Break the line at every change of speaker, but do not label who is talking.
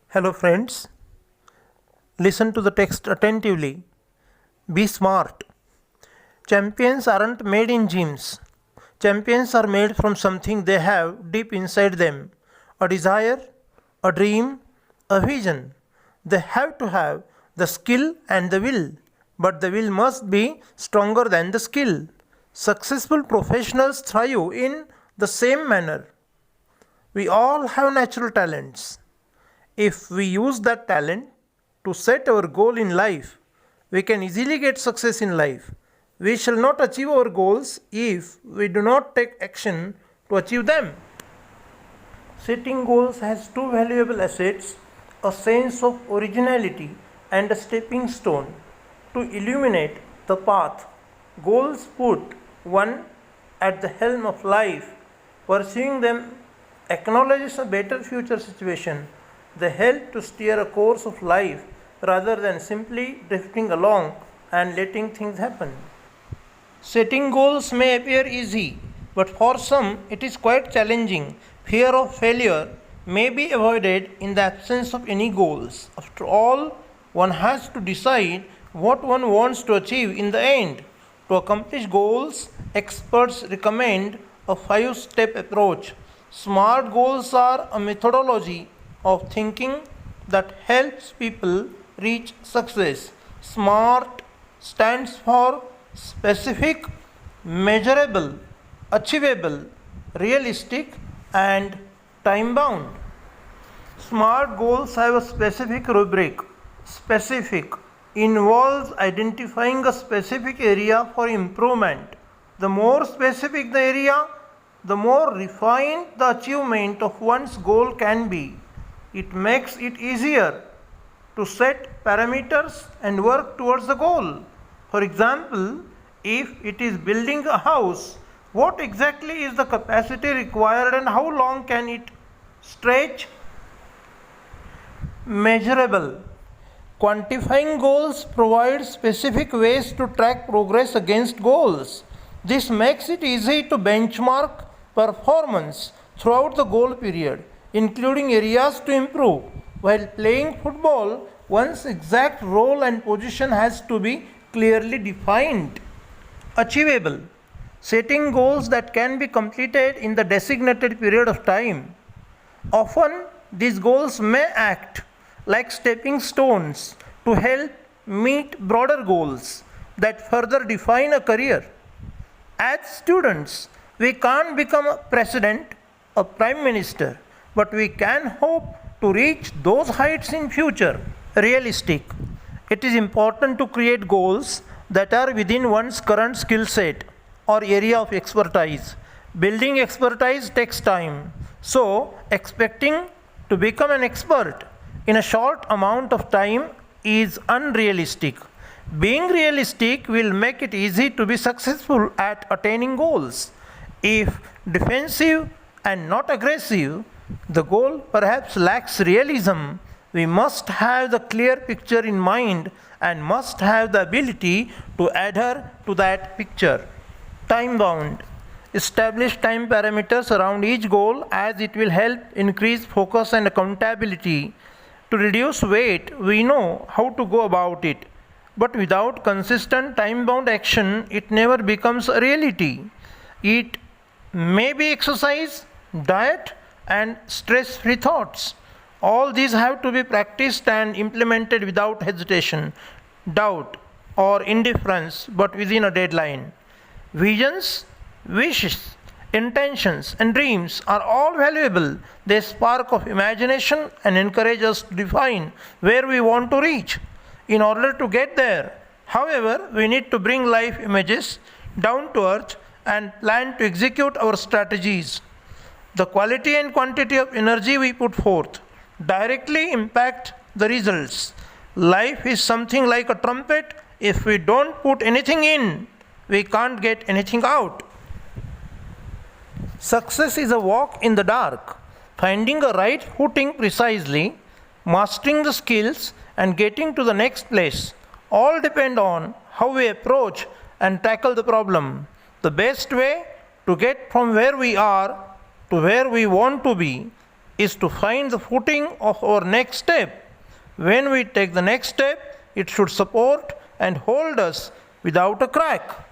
Hello, friends. Listen to the text attentively. Be smart. Champions aren't made in gyms. Champions are made from something they have deep inside them, a desire, a dream, a vision. They have to have the skill and the will, but the will must be stronger than the skill. Successful professionals thrive in the same manner. We all have natural talents. If we use that talent to set our goal in life, we can easily get success in life. We shall not achieve our goals if we do not take action to achieve them. Setting goals has two valuable assets, a sense of originality and a stepping stone to illuminate the path. Goals put one at the helm of life. Pursuing them acknowledges a better future situation. They help to steer a course of life rather than simply drifting along and letting things happen. Setting goals may appear easy, but for some it is quite challenging. Fear of failure may be avoided in the absence of any goals. After all, one has to decide what one wants to achieve in the end. To accomplish goals, experts recommend a 5-step approach. SMART goals are a methodology of thinking that helps people reach success. SMART stands for specific, measurable, achievable, realistic, and time bound. SMART goals have a specific rubric. Specific involves identifying a specific area for improvement. The more specific the area, the more refined the achievement of one's goal can be. It makes it easier to set parameters and work towards the goal. For example, if it is building a house, what exactly is the capacity required and how long can it stretch? Measurable. Quantifying goals provides specific ways to track progress against goals. This makes it easy to benchmark performance throughout the goal period, including areas to improve. While playing football, one's exact role and position has to be clearly defined. Achievable. Setting goals that can be completed in the designated period of time. Often, these goals may act like stepping stones to help meet broader goals that further define a career. As students, we can't become a president, a prime minister, but we can hope to reach those heights in future. Realistic. It is important to create goals that are within one's current skill set or area of expertise. Building expertise takes time, so expecting to become an expert in a short amount of time is unrealistic. Being realistic will make it easy to be successful at attaining goals. If defensive and not aggressive, the goal perhaps lacks realism. We must have the clear picture in mind and must have the ability to adhere to that picture. Time bound. Establish time parameters around each goal as it will help increase focus and accountability. To reduce weight, we know how to go about it. But without consistent time bound action, it never becomes a reality. It may be exercise, diet, and stress free thoughts. All these have to be practiced and implemented without hesitation, doubt, or indifference, but within a deadline. Visions, wishes, intentions, and dreams are all valuable. They spark of imagination and encourage us to define where we want to reach. In order to get there, however, we need to bring life images down to earth and plan to execute our strategies. The quality and quantity of energy we put forth directly impact the results. Life is something like a trumpet. If we don't put anything in, we can't get anything out. Success is a walk in the dark. Finding a right footing precisely, mastering the skills, and getting to the next place all depend on how we approach and tackle the problem. The best way to get from where we are to where we want to be is to find the footing of our next step. When we take the next step, it should support and hold us without a crack.